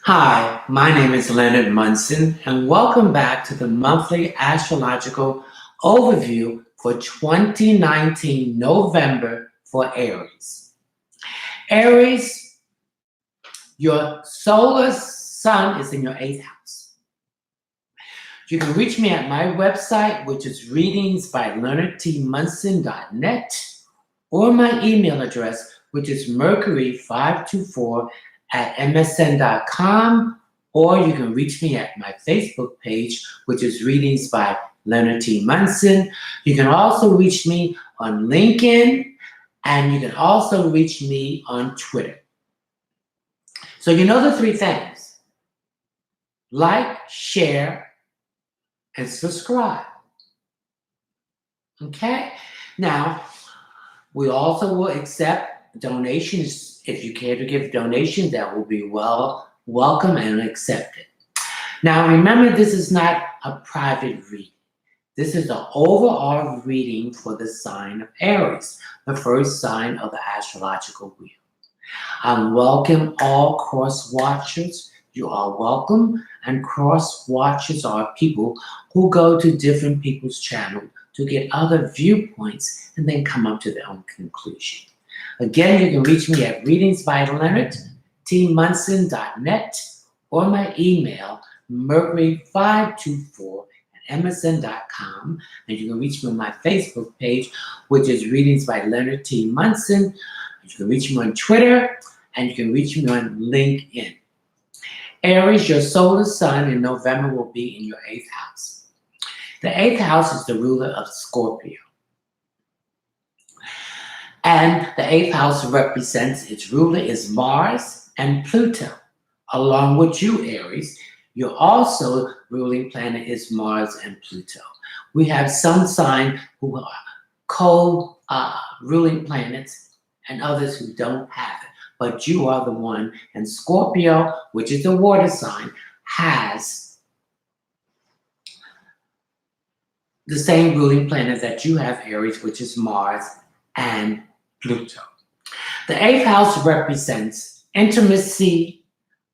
Hi, my name is Leonard Munson, and welcome back to the monthly astrological overview for 2019 November for Aries. Aries, your solar sun is in your eighth house. You can reach me at my website, which is readingsbyleonardtmunson.net, or my email address, which is mercury524@msn.com, or you can reach me at my Facebook page, which is Readings by Leonard T. Munson. You can also reach me on LinkedIn, and you can also reach me on Twitter. So you know the three things: like, share, and subscribe. Okay? Now, we also will accept donations. If you care to give donations, that will be welcome and accepted. Now, remember, this is not a private reading. This is an overall reading for the sign of Aries, the first sign of the astrological wheel. I welcome all cross watchers. You are welcome, and cross watchers are people who go to different people's channels to get other viewpoints and then come up to their own conclusion. Again, you can reach me at readingsbyleonardtmunson.net or my email, mercury524@msn.com, and you can reach me on my Facebook page, which is Readings by Leonard T. Munson. You can reach me on Twitter, and you can reach me on LinkedIn. Aries, your solar sun in November will be in your eighth house. The eighth house is the ruler of Scorpio. And the eighth house represents, its ruler is Mars and Pluto. Along with you, Aries, your also ruling planet is Mars and Pluto. We have some sign who are co-ruling planets and others who don't have it. But you are the one, and Scorpio, which is a water sign, has the same ruling planet that you have, Aries, which is Mars and Pluto. The eighth house represents intimacy,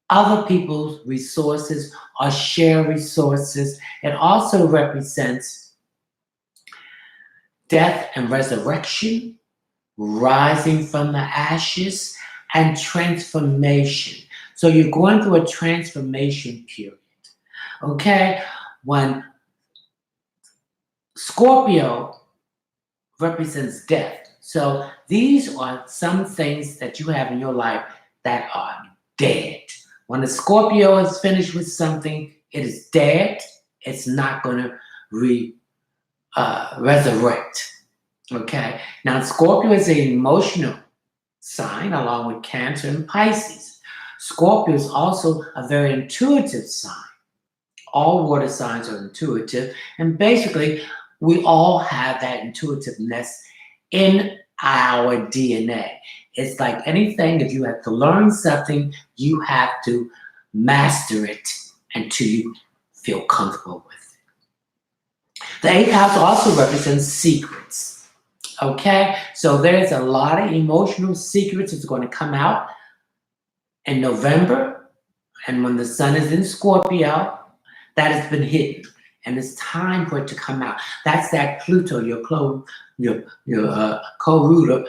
other people's resources, or share resources. It also represents death and resurrection, rising from the ashes, and transformation. So you're going through a transformation period. Okay? When Scorpio represents death. So these are some things that you have in your life that are dead. When the Scorpio is finished with something, it is dead. It's not going to resurrect. Okay? Now, Scorpio is an emotional sign along with Cancer and Pisces. Scorpio is also a very intuitive sign. All water signs are intuitive, and basically we all have that intuitiveness in our DNA. It's like anything, if you have to learn something, you have to master it until you feel comfortable with it. The eighth house also represents secrets. Okay, so there's a lot of emotional secrets that's going to come out in November, and when the sun is in Scorpio, that has been hidden, and it's time for it to come out. That's that Pluto, your co-ruler,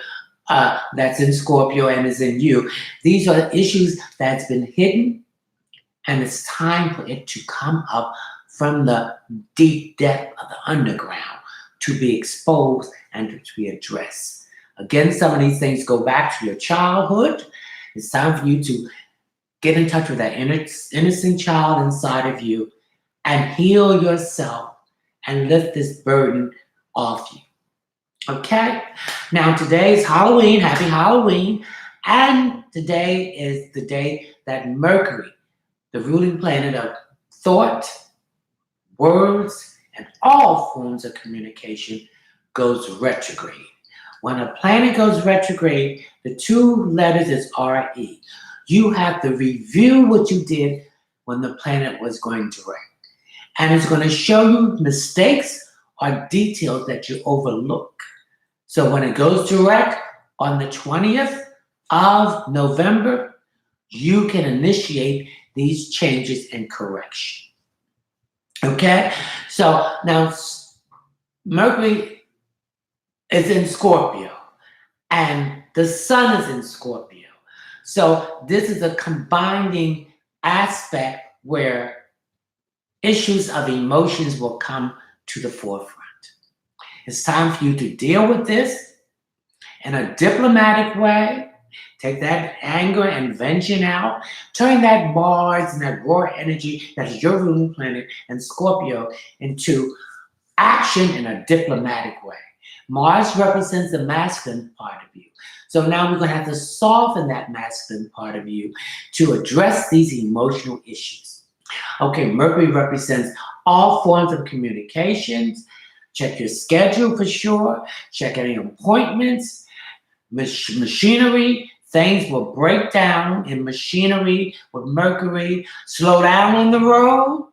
that's in Scorpio and is in you. These are issues that's been hidden, and it's time for it to come up from the deep depth of the underground to be exposed and to be addressed. Again, some of these things go back to your childhood. It's time for you to get in touch with that innocent child inside of you and heal yourself and lift this burden off you. Okay? Now, today is Halloween. Happy Halloween. And today is the day that Mercury, the ruling planet of thought, words, and all forms of communication, goes retrograde. When a planet goes retrograde, the two letters is RE. You have to review what you did when the planet was going direct. And it's going to show you mistakes or details that you overlook. So when it goes direct on the 20th of November, you can initiate needs changes and correction. Okay? So now Mercury is in Scorpio and the sun is in Scorpio. So this is a combining aspect where issues of emotions will come to the forefront. It's time for you to deal with this in a diplomatic way. Take that anger and vengeance out. Turn that Mars and that raw energy that is your ruling planet and Scorpio into action in a diplomatic way. Mars represents the masculine part of you. So now we're going to have to soften that masculine part of you to address these emotional issues. Okay, Mercury represents all forms of communications. Check your schedule for sure. Check any appointments. Machinery, things will break down in machinery with Mercury. Slow down on the road.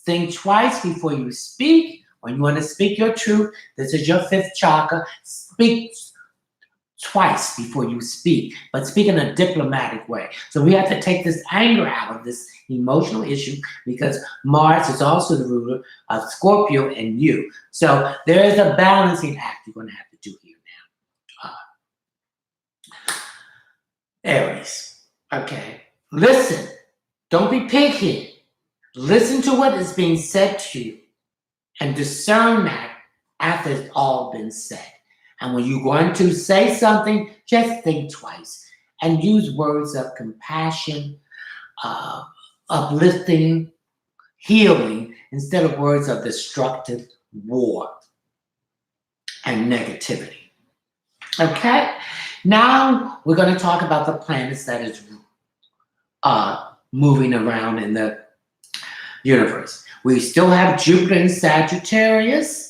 Think twice before you speak. When you want to speak your truth, this is your fifth chakra. Speak twice before you speak, but speak in a diplomatic way. So we have to take this anger out of this emotional issue because Mars is also the ruler of Scorpio and you. So there is a balancing act you're going to have to do here now. Aries. Okay. Listen. Don't be pig-headed. Listen to what is being said to you and discern that after it's all been said. And when you're going to say something, just think twice and use words of compassion, uplifting, healing, instead of words of destructive war and negativity. Okay? Now we're going to talk about the planets that is moving around in the universe. We still have Jupiter in Sagittarius.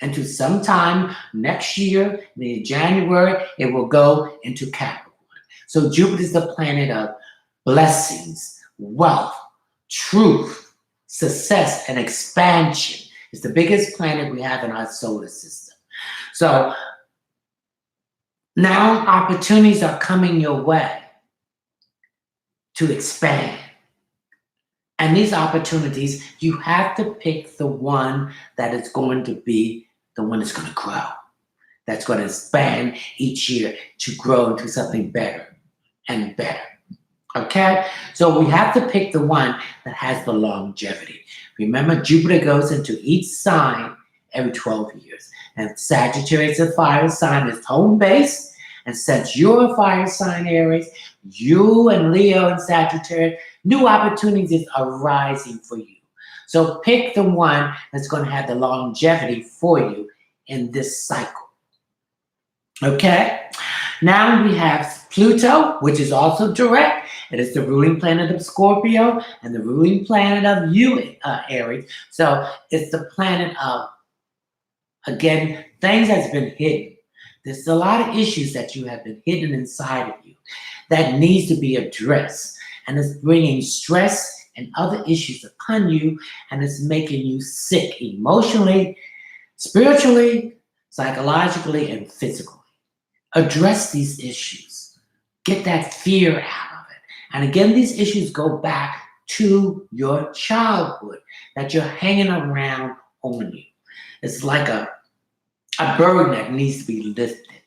Until sometime next year, in January, it will go into Capricorn. So Jupiter is the planet of blessings, wealth, truth, success, and expansion. It's the biggest planet we have in our solar system. So now opportunities are coming your way to expand. And these opportunities, you have to pick the one that is going to be the one that's going to grow, that's going to expand each year to grow into something better and better. Okay? So we have to pick the one that has the longevity. Remember, Jupiter goes into each sign every 12 years. And Sagittarius is a fire sign, it's home base. And since you're a fire sign, Aries, you and Leo and Sagittarius, new opportunities are rising for you. So pick the one that's going to have the longevity for you in this cycle. Okay? Now we have Pluto, which is also direct. It is the ruling planet of Scorpio and the ruling planet of you, Aries. So it's the planet of, again, things that's been hidden. There's a lot of issues that you have been hidden inside of you that needs to be addressed. And it's bringing stress and other issues upon you, and it's making you sick emotionally, spiritually, psychologically, and physically. Address these issues. Get that fear out of it. And again, these issues go back to your childhood that you're hanging around on you. It's like a burden that needs to be lifted.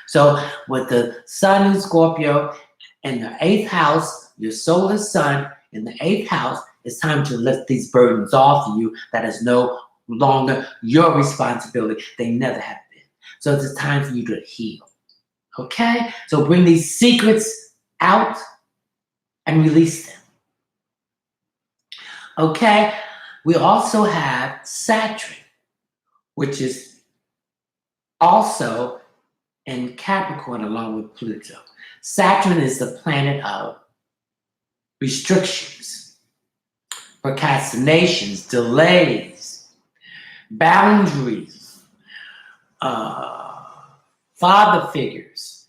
So with the sun in Scorpio in the 8th house, your solar sun in the 8th house, it's time to lift these burdens off of you that is no longer your responsibility. They never have been. So it's time for you to heal. Okay? So bring these secrets out and release them. Okay? We also have Saturn, which is also in Capricorn along with Pluto. Saturn is the planet of restrictions, procrastinations, delays, boundaries, father figures,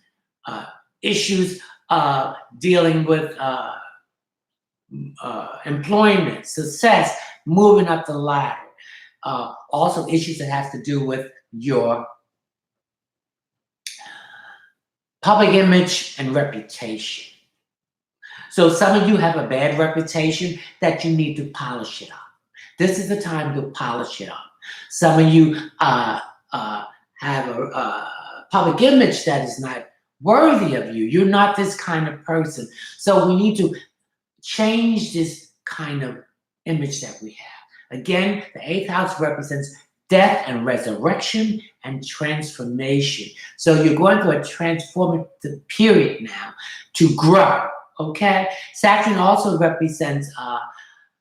issues dealing with employment, success, moving up the ladder. Also issues that have to do with your public image and reputation. So some of you have a bad reputation that you need to polish it up. This is the time to polish it up. Some of you uh, have a public image that is not worthy of you. You're not this kind of person. So we need to change this kind of image that we have. Again, the eighth house represents death and resurrection and transformation. So you're going through a transformative period now to grow. Okay, Saturn also represents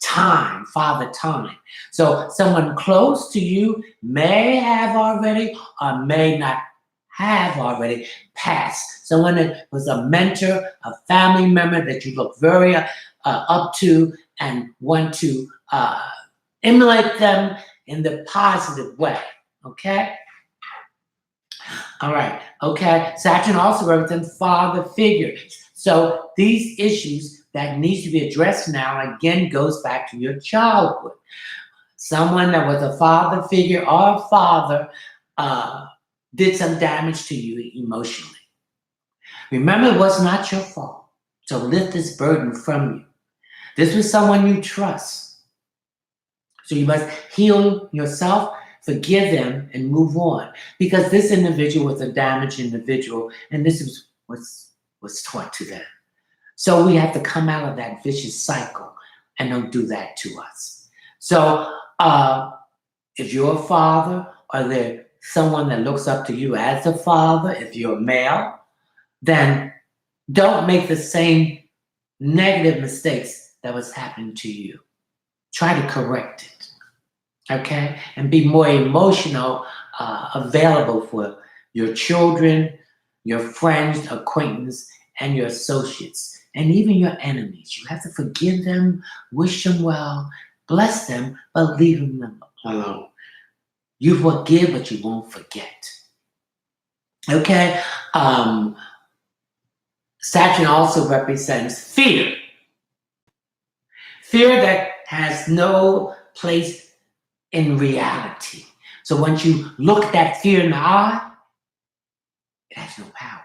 time, father time. So someone close to you may have already or may not have already passed. Someone that was a mentor, a family member that you look very up to and want to emulate them in the positive way. Okay? All right. Okay. Saturn also represents father figures. So these issues that needs to be addressed now again goes back to your childhood. Someone that was a father figure or a father did some damage to you emotionally. Remember, it was not your fault. So lift this burden from you. This was someone you trust. So you must heal yourself, forgive them, and move on. Because this individual was a damaged individual, and this was taught to them. So we have to come out of that vicious cycle and don't do that to us. So if you're a father or there's someone that looks up to you as a father, if you're a male, then don't make the same negative mistakes that was happening to you. Try to correct it, okay? And be more emotional, available for your children, your friends, acquaintances, and your associates, and even your enemies. You have to forgive them, wish them well, bless them, but leave them alone. You forgive, but you won't forget. Okay? Saturn also represents fear. Fear that has no place in reality. So once you look that fear in the eye, it has no power.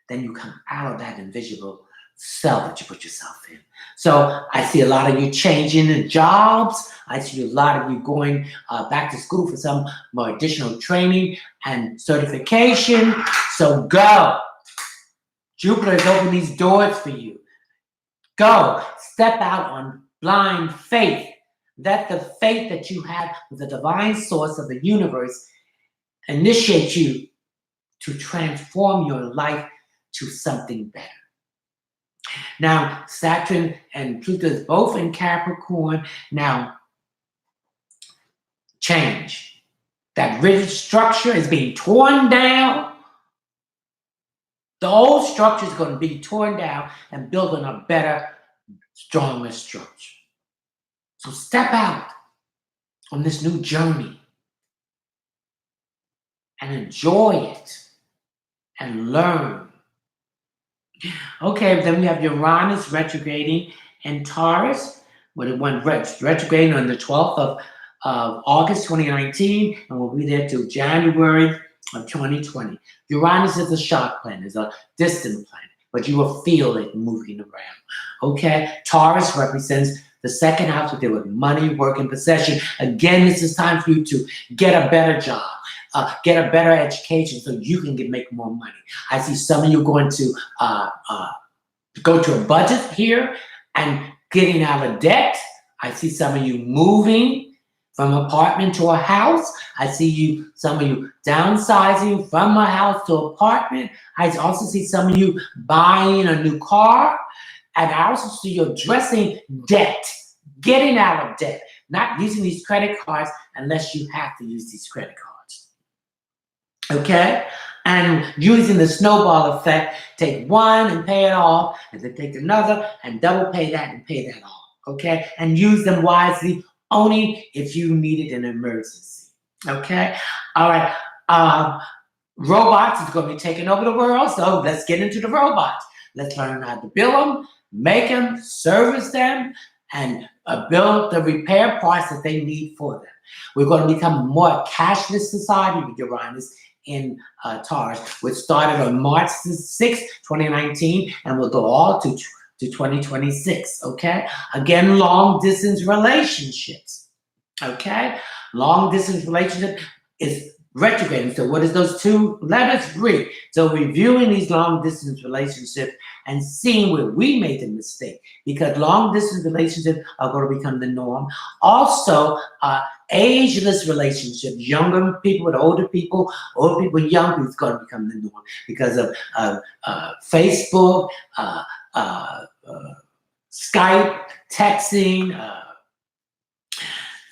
Then you come out of that invisible cell that you put yourself in. So I see a lot of you changing the jobs. I see a lot of you going back to school for some more additional training and certification. So go. Jupiter has opened these doors for you. Go. Step out on blind faith. Let the faith that you have with the divine source of the universe initiate you to transform your life to something better. Now, Saturn and Pluto is both in Capricorn. Now, change. That rigid structure is being torn down. The old structure is going to be torn down and building a better, stronger structure. So step out on this new journey and enjoy it and learn. Okay, then we have Uranus retrograding in Taurus, with it went retrograding on the 12th of August 2019, and we'll be there till January of 2020. Uranus is a shock planet, is a distant planet, but you will feel it moving around. Okay, Taurus represents the second house to deal with money, work, and possession. Again, this is time for you to get a better job. Get a better education so you can make more money. I see some of you going to go to a budget here and getting out of debt. I see some of you moving from apartment to a house. I see some of you downsizing from a house to apartment. I also see some of you buying a new car. And I also see you addressing debt, getting out of debt, not using these credit cards unless you have to use these credit cards. Okay? And using the snowball effect, take one and pay it off, and then take another and double pay that and pay that off. Okay? And use them wisely only if you needed an emergency. Okay? All right. Robots is going to be taking over the world, so let's get into the robots. Let's learn how to build them, make them, service them, and build the repair parts that they need for them. We're going to become a more cashless society with Uranus in Taurus, which started on March 6, 2019, and will go all to to 2026, okay? Again, long distance relationships, okay? Long distance relationship is retrograding. So what is those two letters? Re. So reviewing these long distance relationships and seeing where we made the mistake, because long distance relationships are going to become the norm. Also, ageless relationships, younger people with older people with young people, is going to become the norm because of Facebook, Skype, texting,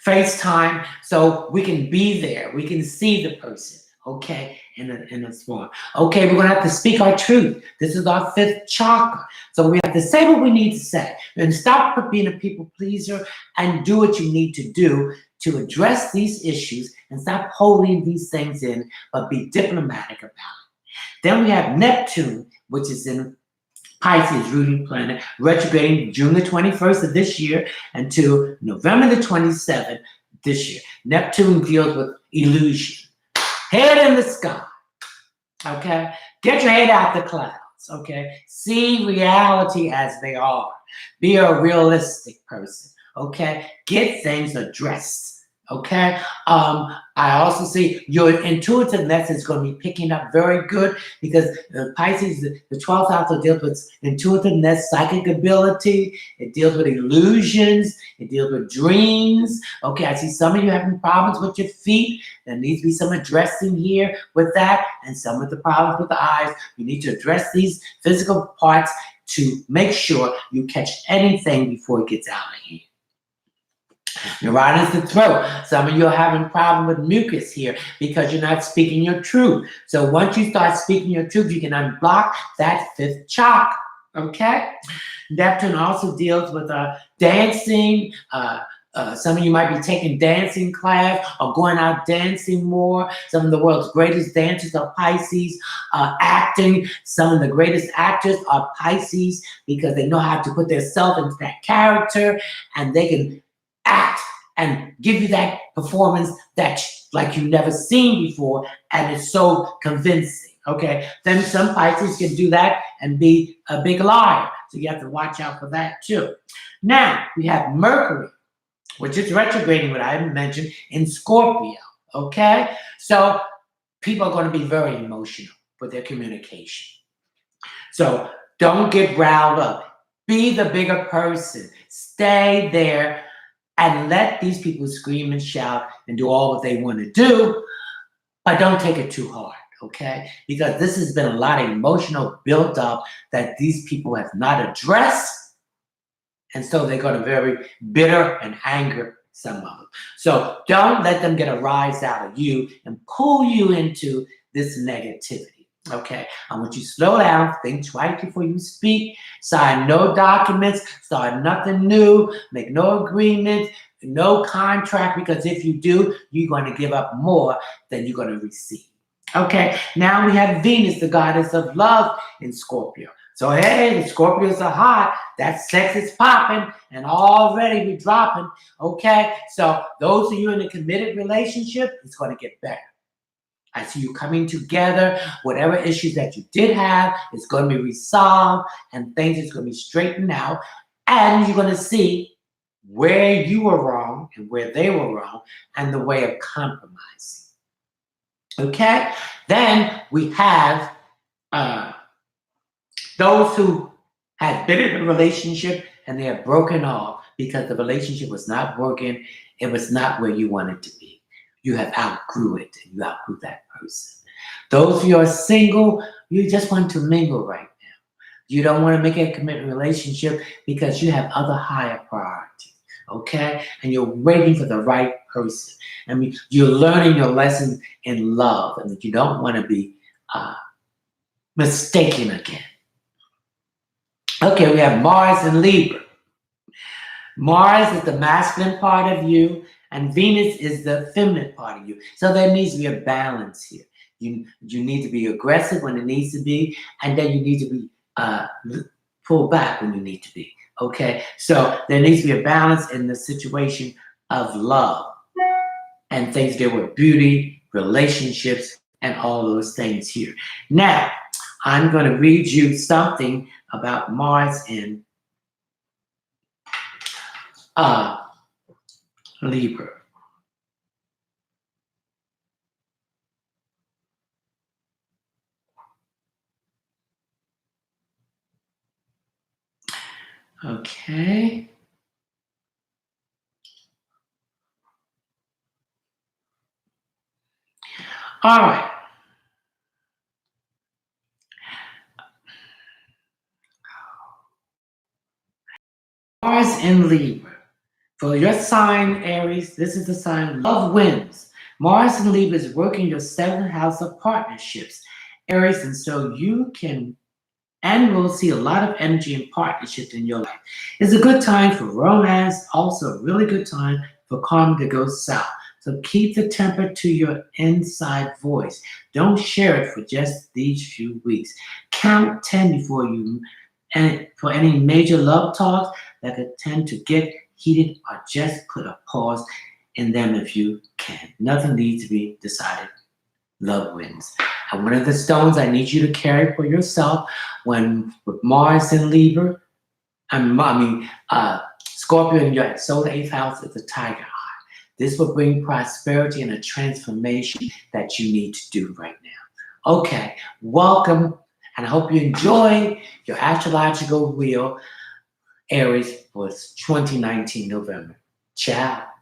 FaceTime, so we can be there. We can see the person, okay, in a form. Okay, we're going to have to speak our truth. This is our fifth chakra. So we have to say what we need to say. And stop being a people pleaser and do what you need to do to address these issues and stop holding these things in, but be diplomatic about it. Then we have Neptune, which is in Pisces, ruling planet, retrograding June the 21st of this year until November the 27th this year. Neptune deals with illusion. Head in the sky, okay? Get your head out the clouds, okay? See reality as they are. Be a realistic person, okay? Get things addressed. Okay. I also see your intuitiveness is going to be picking up very good because Pisces, the 12th house deals with intuitiveness, psychic ability. It deals with illusions. It deals with dreams. Okay. I see some of you having problems with your feet. There needs to be some addressing here with that, and some of the problems with the eyes. You need to address these physical parts to make sure you catch anything before it gets out of here. Uranus the throat. Some of you are having a problem with mucus here because you're not speaking your truth. So once you start speaking your truth, you can unblock that fifth chakra. Okay? Neptune also deals with dancing. Some of you might be taking dancing class or going out dancing more. Some of the world's greatest dancers are Pisces. Acting, some of the greatest actors are Pisces because they know how to put themselves into that character, and they can act and give you that performance that like you've never seen before, and it's so convincing. Okay, then some Pisces can do that and be a big liar, so you have to watch out for that too. Now we have Mercury, which is retrograding, what I haven't mentioned, in Scorpio. Okay, so people are going to be very emotional with their communication. So don't get riled up. Be the bigger person. Stay there and let these people scream and shout and do all what they want to do, but don't take it too hard, okay? Because this has been a lot of emotional built up that these people have not addressed, and so they're going to be very bitter and anger some of them. So don't let them get a rise out of you and pull you into this negativity. Okay, I want you to slow down, think twice before you speak, sign no documents, start nothing new, make no agreement, no contract, because if you do, you're going to give up more than you're going to receive. Okay, now we have Venus, the goddess of love, in Scorpio. So hey, the Scorpios are hot, that sex is popping, and already we're dropping. Okay, so those of you in a committed relationship, it's going to get better. I see you coming together. Whatever issues that you did have is going to be resolved, and things is going to be straightened out. And you're going to see where you were wrong and where they were wrong, and the way of compromising. Okay? Then we have those who have been in a relationship and they have broken off because the relationship was not working. It was not where you wanted to be. You have outgrew it, and you outgrew that person. Those of you are single, you just want to mingle right now. You don't want to make a commitment relationship because you have other higher priorities, okay? And you're waiting for the right person. I mean, you're learning your lesson in love, and that you don't want to be mistaken again. Okay, we have Mars and Libra. Mars is the masculine part of you, and Venus is the feminine part of you. So there needs to be a balance here. You need to be aggressive when it needs to be, and then you need to be pulled back when you need to be. Okay, so there needs to be a balance in the situation of love and things deal with beauty, relationships, and all those things here. Now, I'm going to read you something about Mars and uh, Libra. Okay. All right. Mars in Libra. For your sign, Aries, this is the sign love wins. Mars in Libra is working your seventh house of partnerships, Aries, and so you can and will see a lot of energy and partnership in your life. It's a good time for romance, also a really good time for karma to go south. So keep the temper to your inside voice. Don't share it for just these few weeks. Count 10 before you, and for any major love talks that could tend to get heated, or just put a pause in them if you can. Nothing needs to be decided. Love wins. And one of the stones I need you to carry for yourself when with Mars in Libra, Scorpio in your solar eighth house is a tiger eye. This will bring prosperity and a transformation that you need to do right now. Okay, welcome, and I hope you enjoy your astrological wheel, Aries, for 2019 November. Ciao.